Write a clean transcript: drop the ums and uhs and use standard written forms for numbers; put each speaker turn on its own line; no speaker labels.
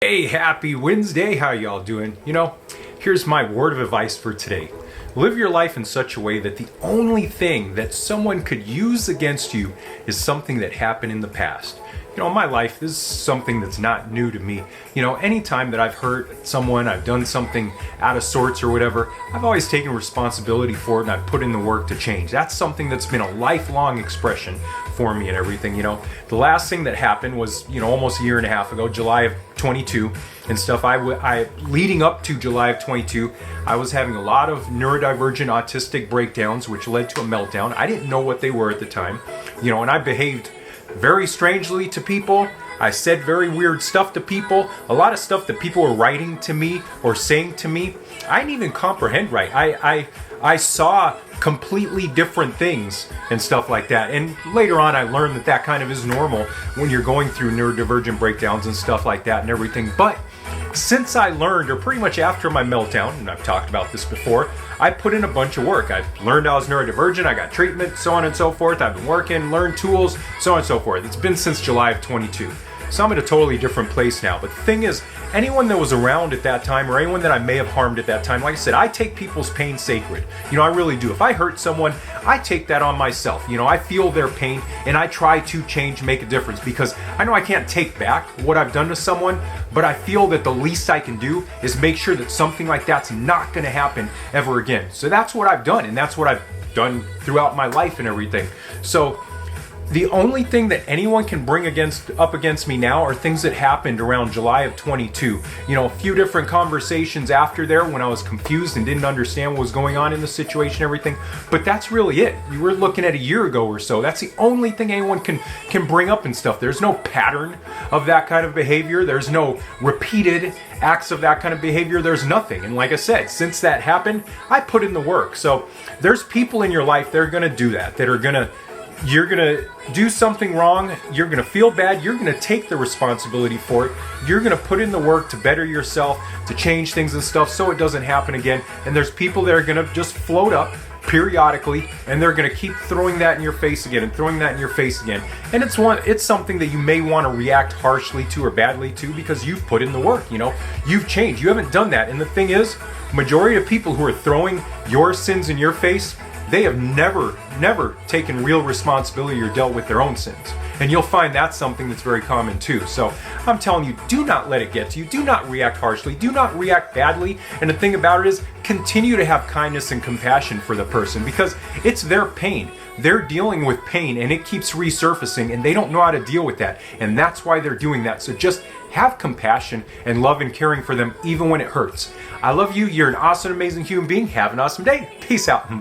Hey, happy Wednesday. How y'all doing? Here's my word of advice for today. Live your life in such a way that the only thing that someone could use against you is something that happened in the past. In my life, this is something that's not new to me. Anytime that I've hurt someone, I've done something out of sorts or whatever, I've always taken responsibility for it and I've put in the work to change. That's something that's been a lifelong expression for me and everything. The last thing that happened was, almost a year and a half ago, July of 22 and stuff. Leading up to July of 22, I was having a lot of neurodivergent autistic breakdowns, which led to a meltdown. I didn't know what they were at the time, and I behaved very strangely to people. I said very weird stuff to people. A lot of stuff that people were writing to me or saying to me, I didn't even comprehend right. I saw completely different things and stuff like that. And later on, I learned that kind of is normal when you're going through neurodivergent breakdowns and stuff like that and everything. But since I learned, or pretty much after my meltdown, and I've talked about this before, I put in a bunch of work. I've learned I was neurodivergent, I got treatment, so on and so forth. I've been working, learned tools, so on and so forth. It's been since July of 22. So I'm at a totally different place now. But the thing is, anyone that was around at that time or anyone that I may have harmed at that time, like I said, I take people's pain sacred. I really do. If I hurt someone, I take that on myself. I feel their pain and I try to change, make a difference, because I know I can't take back what I've done to someone, but I feel that the least I can do is make sure that something like that's not going to happen ever again. So that's what I've done, and that's what I've done throughout my life and everything. So the only thing that anyone can bring up against me now are things that happened around July of 22. A few different conversations after there when I was confused and didn't understand what was going on in the situation and everything. But that's really it. You were looking at a year ago or so. That's the only thing anyone can bring up and stuff. There's no pattern of that kind of behavior. There's no repeated acts of that kind of behavior. There's nothing. And like I said, since that happened, I put in the work. So there's people in your life that are going to do that, you're going to do something wrong, you're going to feel bad, you're going to take the responsibility for it, you're going to put in the work to better yourself, to change things and stuff so it doesn't happen again. And there's people that are going to just float up periodically and they're going to keep throwing that in your face again and throwing that in your face again. And it's something that you may want to react harshly to or badly to because you've put in the work, you've changed. You haven't done that. And the thing is, majority of people who are throwing your sins in your face, they have never taken real responsibility or dealt with their own sins. And you'll find that's something that's very common too. So I'm telling you, do not let it get to you. Do not react harshly. Do not react badly. And the thing about it is, continue to have kindness and compassion for the person because it's their pain. They're dealing with pain and it keeps resurfacing and they don't know how to deal with that. And that's why they're doing that. So just have compassion and love and caring for them even when it hurts. I love you. You're an awesome, amazing human being. Have an awesome day. Peace out.